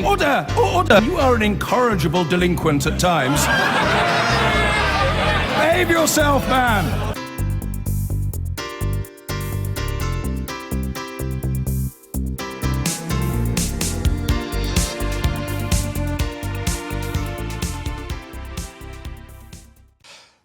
Order! Order! You are an incorrigible delinquent at times. Behave yourself, man!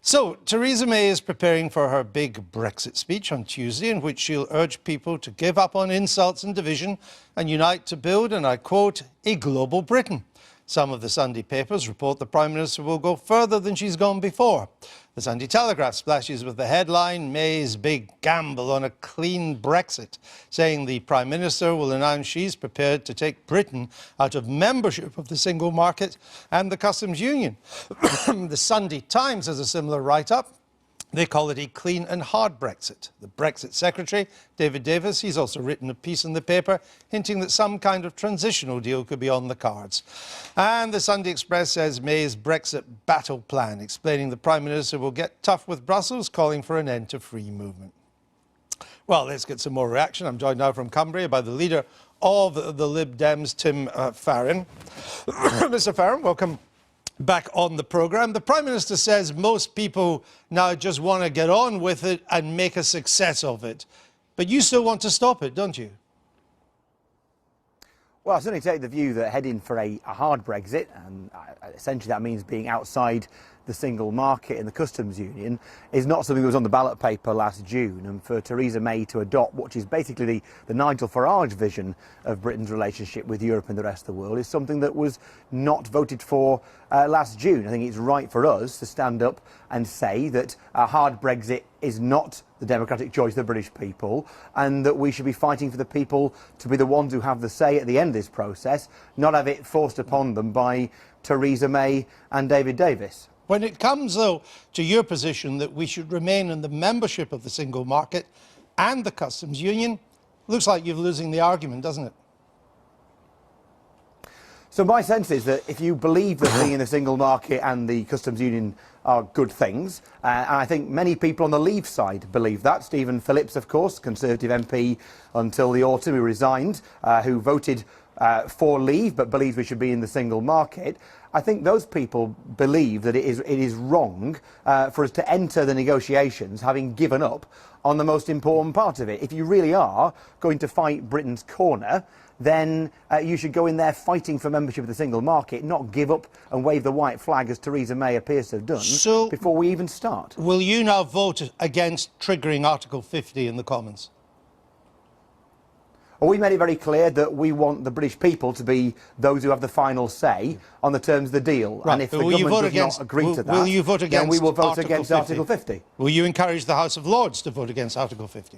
So, Theresa May is preparing for her big Brexit speech on Tuesday, in which she'll urge people to give up on insults and division and unite to build, and I quote, a global Britain. Some of the Sunday papers report the Prime Minister will go further than she's gone before. The Sunday Telegraph splashes with the headline, May's big gamble on a clean Brexit, saying the Prime Minister will announce she's prepared to take Britain out of membership of the single market and the customs union. The Sunday Times has a similar write-up. They call it a clean and hard Brexit. The Brexit Secretary, David Davis, he's also written a piece in the paper hinting that some kind of transitional deal could be on the cards. And the Sunday Express says May's Brexit battle plan, explaining the Prime Minister will get tough with Brussels, calling for an end to free movement. Well, let's get some more reaction. I'm joined now from Cumbria by the leader of the Lib Dems, Tim Farron. Mr. Farron, welcome back on the programme. The Prime Minister says most people now just want to get on with it and make a success of it. But you still want to stop it, don't you? Well, I certainly take the view that heading for a hard Brexit, and essentially that means being outside the single market and the customs union, is not something that was on the ballot paper last June. And for Theresa May to adopt what is basically the Nigel Farage vision of Britain's relationship with Europe and the rest of the world is something that was not voted for last June. I think it's right for us to stand up and say that a hard Brexit is not the democratic choice of the British people, and that we should be fighting for the people to be the ones who have the say at the end of this process, not have it forced upon them by Theresa May and David Davis. When it comes, though, to your position that we should remain in the membership of the single market and the customs union, looks like you're losing the argument, doesn't it? So my sense is that if you believe that being in the single market and the customs union are good things, and I think many people on the Leave side believe that. Stephen Phillips, of course, Conservative MP until the autumn, who resigned, who voted for Leave but believes we should be in the single market. I think those people believe that it is wrong for us to enter the negotiations having given up on the most important part of it. If you really are going to fight Britain's corner, then you should go in there fighting for membership of the single market, not give up and wave the white flag as Theresa May appears to have done before we even start. Will you now vote against triggering Article 50 in the Commons? Well, we made it very clear that we want the British people to be those who have the final say on the terms of the deal. Right, and if the government does not agree to that, then we will vote against Article 50. Will you encourage the House of Lords to vote against Article 50?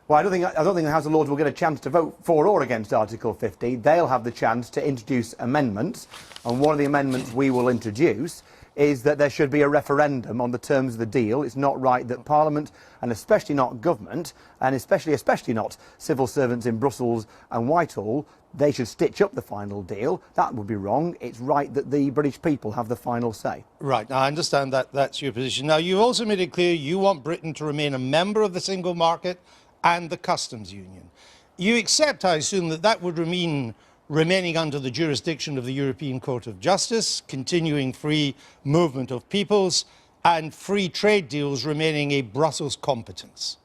Well, I don't think the House of Lords will get a chance to vote for or against Article 50. They'll have the chance to introduce amendments, and one of the amendments we will introduce is that there should be a referendum on the terms of the deal. It's not right that Parliament, and especially not government, and especially not civil servants in Brussels and Whitehall, they should stitch up the final deal. That would be wrong. It's right that the British people have the final say. Right, now I understand that that's your position. Now, you've also made it clear you want Britain to remain a member of the single market and the customs union. You accept, I assume, that that would mean remaining under the jurisdiction of the European Court of Justice, continuing free movement of peoples, and free trade deals remaining a Brussels competence.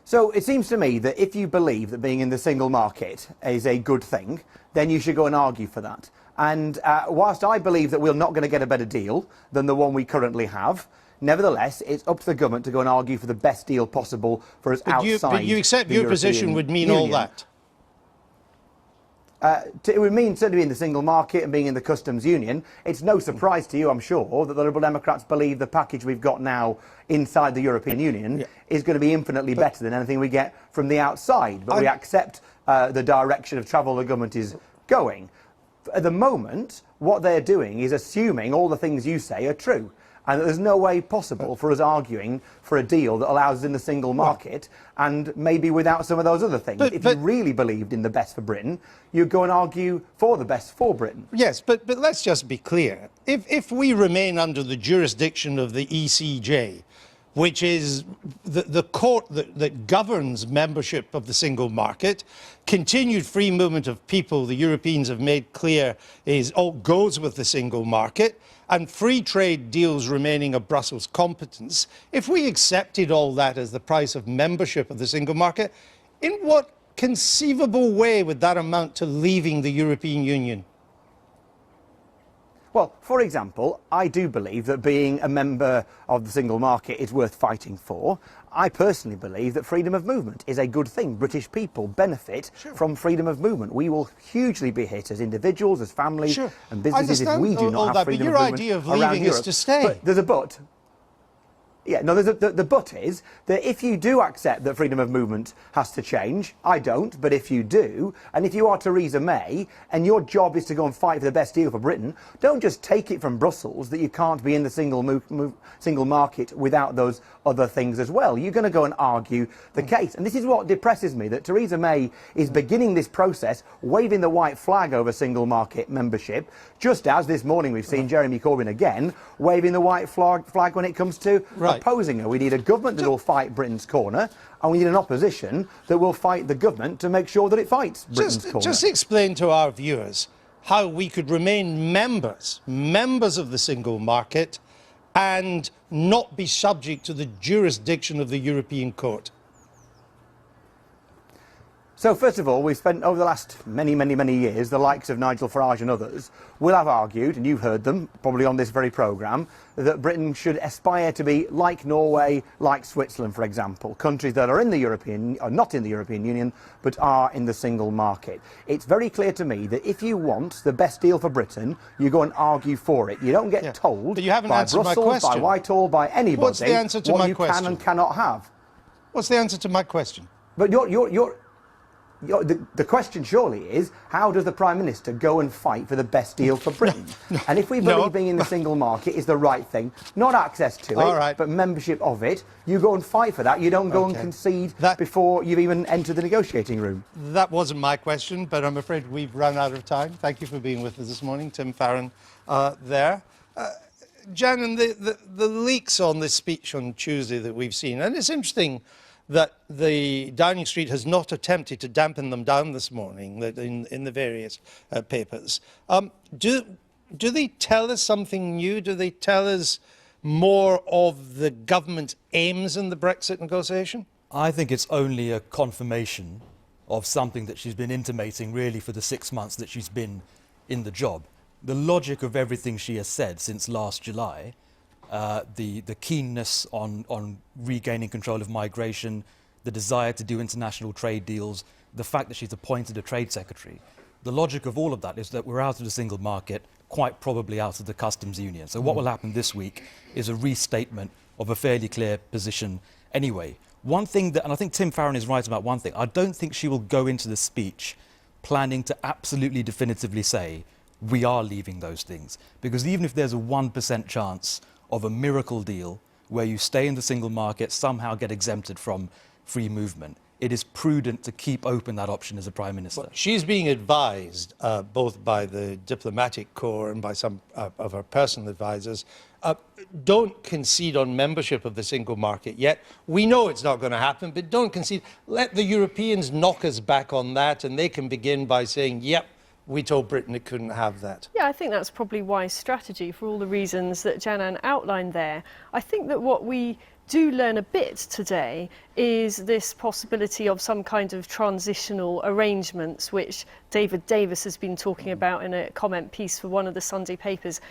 So it seems to me that if you believe that being in the single market is a good thing, then you should go and argue for that. And whilst I believe that we're not going to get a better deal than the one we currently have, nevertheless, it's up to the government to go and argue for the best deal possible for us outside. But you accept your position would mean all that? It would mean certainly being in the single market and being in the customs union. It's no surprise to you, I'm sure, that the Liberal Democrats believe the package we've got now inside the European Union is going to be infinitely better than anything we get from the outside. But we accept the direction of travel the government is going. At the moment, what they're doing is assuming all the things you say are true. And there's no way possible for us arguing for a deal that allows us in the single market and maybe without some of those other things. If you really believed in the best for Britain, you'd go and argue for the best for Britain. Yes, but let's just be clear. If we remain under the jurisdiction of the ECJ, which is the court that governs membership of the single market. Continued free movement of people, the Europeans have made clear, goes with the single market, and free trade deals remaining of Brussels' competence. If we accepted all that as the price of membership of the single market, in what conceivable way would that amount to leaving the European Union? Well, for example, I do believe that being a member of the single market is worth fighting for. I personally believe that freedom of movement is a good thing. British people benefit from freedom of movement. We will hugely be hit as individuals, as families and businesses if we do not have freedom of movement. But your idea of leaving is to stay. But there's a but. Yeah, no, the but is that if you do accept that freedom of movement has to change, I don't, but if you do, and if you are Theresa May, and your job is to go and fight for the best deal for Britain, don't just take it from Brussels that you can't be in the single market without those other things as well. You're going to go and argue the case. And this is what depresses me, that Theresa May is beginning this process, waving the white flag over single market membership, just as this morning we've seen Jeremy Corbyn again waving the white flag when it comes to opposing her. We need a government that will fight Britain's corner, and we need an opposition that will fight the government to make sure that it fights Britain's corner. Just explain to our viewers how we could remain members of the single market and not be subject to the jurisdiction of the European Court. So, first of all, we've spent over the last many years, the likes of Nigel Farage and others will have argued, and you've heard them probably on this very programme, that Britain should aspire to be like Norway, like Switzerland, for example, countries that are not in the European Union, but are in the single market. It's very clear to me that if you want the best deal for Britain, you go and argue for it. You don't get told but you haven't by answered Brussels, my question. by Whitehall, by anybody What's the answer to what my you question? can and cannot have. What's the answer to my question? But the question surely is, how does the Prime Minister go and fight for the best deal for Britain? And if we believe being in the single market is the right thing, not access to it, but membership of it, you go and fight for that. You don't go and concede before you've even entered the negotiating room. That wasn't my question, but I'm afraid we've run out of time. Thank you for being with us this morning, Tim Farron there. Janan, the leaks on this speech on Tuesday that we've seen, and it's interesting that the Downing Street has not attempted to dampen them down this morning in the various papers. Do they tell us something new? Do they tell us more of the government's aims in the Brexit negotiation? I think it's only a confirmation of something that she's been intimating really for the 6 months that she's been in the job. The logic of everything she has said since last July, the keenness on regaining control of migration, the desire to do international trade deals, the fact that she's appointed a trade secretary. The logic of all of that is that we're out of the single market, quite probably out of the customs union. So what will happen this week is a restatement of a fairly clear position anyway. One thing that, and I think Tim Farron is right about one thing, I don't think she will go into the speech planning to absolutely definitively say, we are leaving those things. Because even if there's a 1% chance of a miracle deal where you stay in the single market, somehow get exempted from free movement, it is prudent to keep open that option as a Prime Minister. Well, she's being advised, both by the diplomatic corps and by some of her personal advisors, don't concede on membership of the single market yet. We know it's not going to happen, but don't concede. Let the Europeans knock us back on that, and they can begin by saying, yep, we told Britain it couldn't have that. Yeah, I think that's probably wise strategy for all the reasons that Janan outlined there. I think that what we do learn a bit today is this possibility of some kind of transitional arrangements, which David Davis has been talking about in a comment piece for one of the Sunday papers.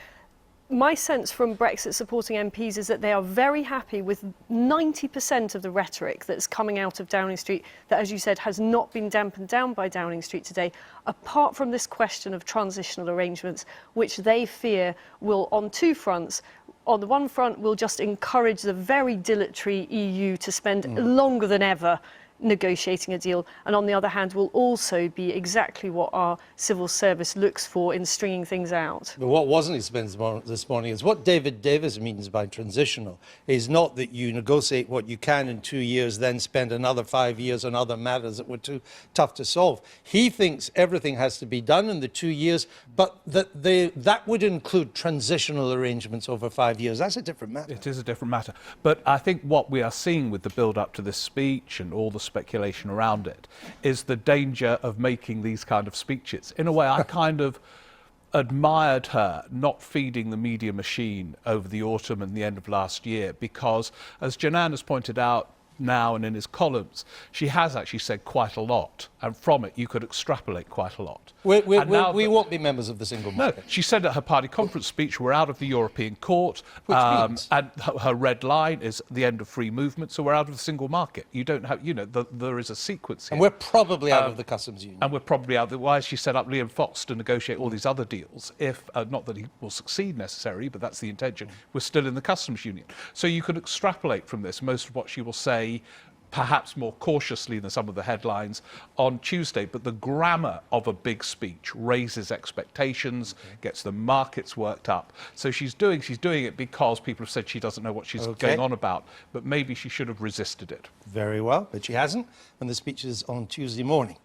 My sense from Brexit supporting MPs is that they are very happy with 90% of the rhetoric that's coming out of Downing Street that, as you said, has not been dampened down by Downing Street today, apart from this question of transitional arrangements, which they fear will, on two fronts, on the one front, will just encourage the very dilatory EU to spend longer than ever negotiating a deal, and on the other hand will also be exactly what our civil service looks for in stringing things out. But what wasn't explained this morning is what David Davis means by transitional is not that you negotiate what you can in 2 years, then spend another 5 years on other matters that were too tough to solve. He thinks everything has to be done in the 2 years, but that would include transitional arrangements over 5 years. That's a different matter. It is a different matter. But I think what we are seeing with the build-up to this speech and all the speculation around it is the danger of making these kind of speeches. In a way, I kind of admired her not feeding the media machine over the autumn and the end of last year because, as Janan has pointed out now and in his columns, she has actually said quite a lot, and from it you could extrapolate quite a lot. We won't be members of the single market. No, she said at her party conference speech, we're out of the European Court, means? and her red line is the end of free movement, so we're out of the single market. You don't have, there is a sequence here. And we're probably out of the customs union. And we're probably out. Why has she set up Liam Fox to negotiate all these other deals? If not that he will succeed necessarily, but that's the intention. We're still in the customs union. So you could extrapolate from this most of what she will say, perhaps more cautiously than some of the headlines on Tuesday. But the grammar of a big speech raises expectations, gets the markets worked up. So she's doing it because people have said she doesn't know what she's going on about. But maybe she should have resisted it. Very well, but she hasn't, and the speech is on Tuesday morning.